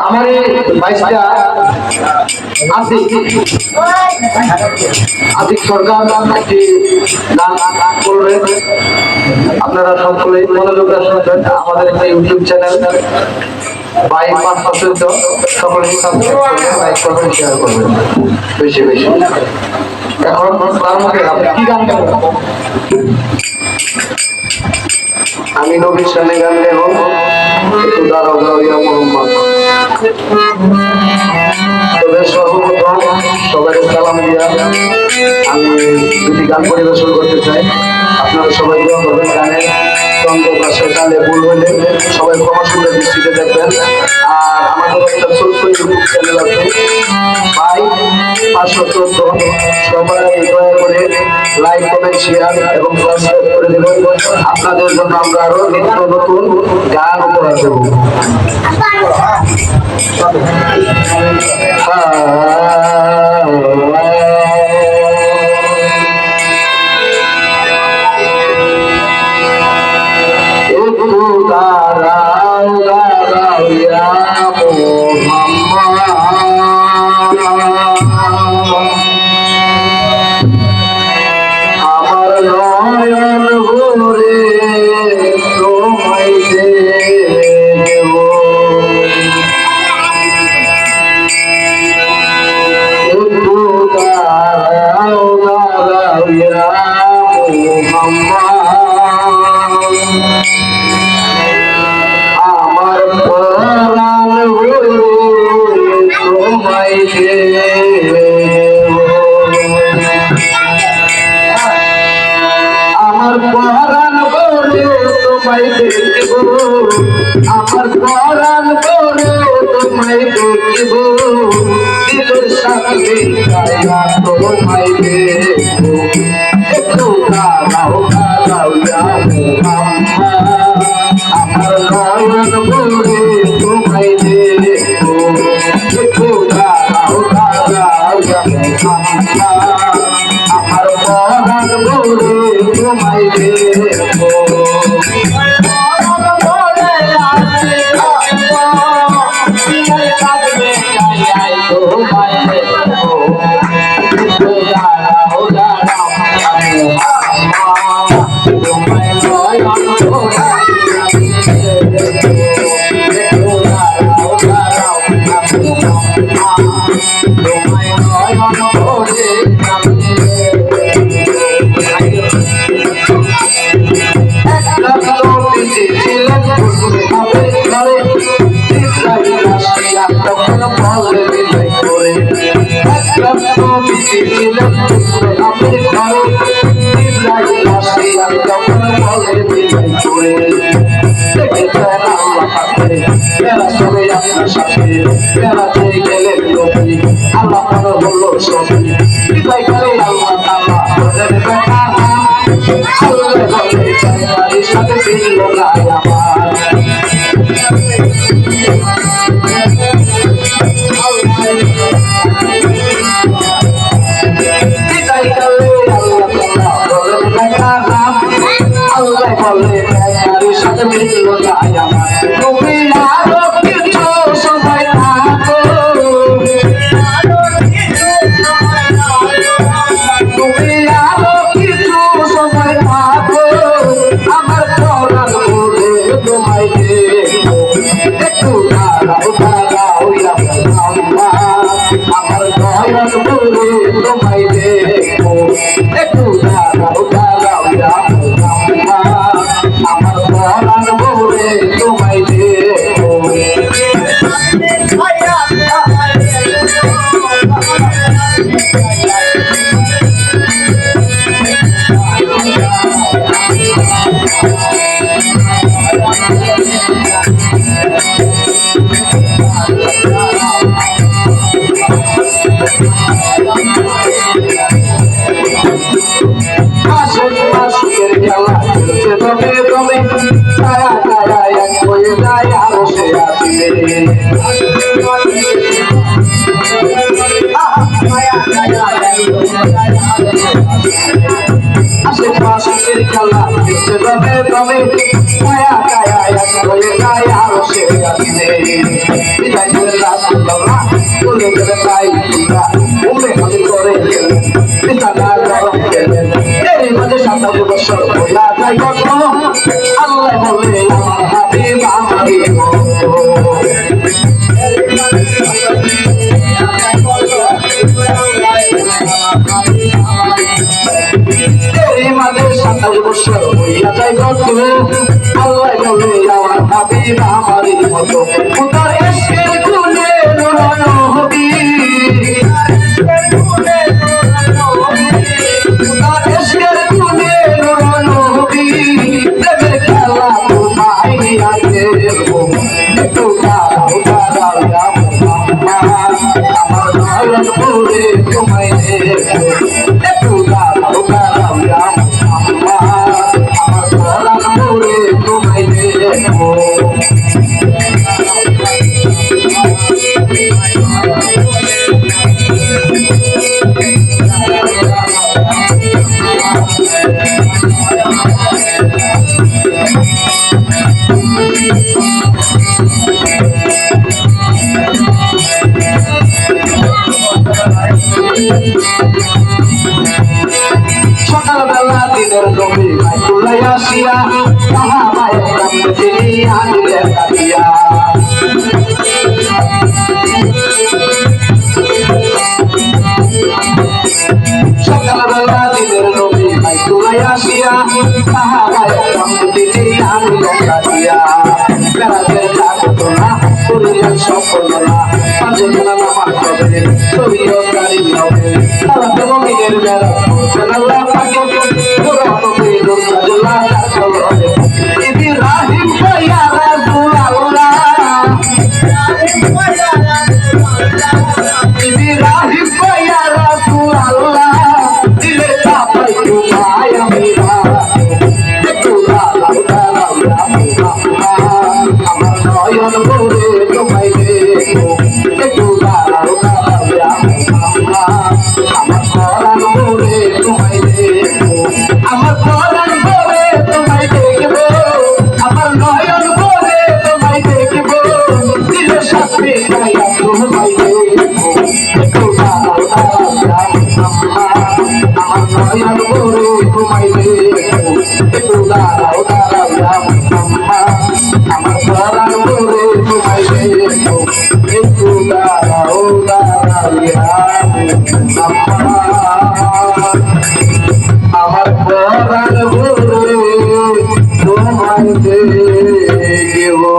আমার এই বাইশটা আতিক সরকার একটি গান করবেন। আপনারা সকলেই মনোযোগ শুনবেন। আমাদের একটা ইউটিউব চ্যানেল বাই 5% সকলেই সাবস্ক্রাইব করবেন, লাইক করবেন, শেয়ার করবেন বেশি বেশি। এখন তার মধ্যে আপনি কি গান গাবেন? আমি নবীর সামনে গান দেব, একটু দাঁড়াও দাঁড়িয়া মোহাম্মদ। তবে সর্বপ্রথম সবাই সালাম দিয়া আমি দুটি গান পরিবেশন করতে চাই। আপনারা সবাই দোয়া করবেন। গানের দ্বন্দ্ব ভাষা তালে ভুল হলে সবাই ক্ষমা সুন্দর দৃষ্টিতে দেখবেন। আর আমাদের একটা ছোট্ট ইউটিউব চ্যানেল আছে বাই 514, সবাই দয়া করে লাইক কমেন্ট শেয়ার এবং সাবস্ক্রাইব করে দেবেন। আপনাদের জন্য আমরা আরো নিত্য নতুন গান উপহার দেব। আমার পরাণ তোমায় আমার পরাণ বলে তোমায় দেখিব, আমার পরাণ বলে তোমায় দেখিব, দিলের সাথে তোমায় দেখিব। একটু দাঁড়াও দাঁড়াও আমার নয়ন বলে তোমায় দেখিব, একটু দাঁড়াও দাঁড়াও আমার পরাণ বলে তোমায় দেখিব। হয়ে যায় আর সে আসবে বিদায় করে রাসূলুল্লাহ বলে গেলেন তাই তোমরা উম্মে হাজির করে গেলেন বিছানা গরম খেলেন এরই মাঝে 27 বছর হইয়া যায় কত আল্লাহ বলে আমার হাবিব আমারই এরই মাঝে 27 বছর হইয়া যায় কত আল্লাহ বলে আমার হাবিব আমারই মতো উতার ইশকের গুণে নুরানো হবি উতার ইশকের গুণে নুরানো হবি দেবের খেলা তোমায় নিয়া খেলবো একটু দাঁড়াও দাঁড়াও আমার নয়ন ভরে তোমায় দেখবো একটু দাঁড়াও দাঁড়াও আমার পরাণ ভরে তোমায় দেখবো সকালবেলা দিনের নবী বাইতুল্লাহ আসিয়া তাহা মায়ের কাছে তিনি আনিলেন কাটিয়া সকালবেলা দিনের নবী বাইতুল্লাহ আসিয়া তাহা মায়ের কাছে তিনি আনিলেন কাটিয়া বেড়াতে থাকতো না করিলেন সফল না পাঁচে দিনা নামাজ পড়লেন শরীয়ত গাড়ি হবে তারা তো মুমিনের বেড়া বলছেন আল্লাহ পাকে পুরো নবী রাসূলুল্লাহ ইব্রাহিম ইয়া রাসূলুল্লাহ ইব্রাহিম ইয়া রাসূলুল্লাহ দিলে তাপাই তোমায় আমি একটু দাঁড়াও দাঁড়াও আমার নয়ন ভরে তোমায় দেখবো একটু দাঁড়াও দাঁড়াও আমার পরাণ ভরে তোমায় দেখবো আমার পরাণ ভরে তোমায় দেখবো আমার নয়ন ভরে তোমায় দেখবো দিলে সাথে গায়া তোমায় দেখবো একটু দাঁড়াও দাঁড়াও আমার নয়ন ভরে তোমায় দেখবো একটু দাঁড়াও দাঁড়াও আমার পরাণ ভরে তোমায় দেখবো একটু দাঁড়াও দাঁড়াও আমার পরাণ ভরে তোমায় দেখবো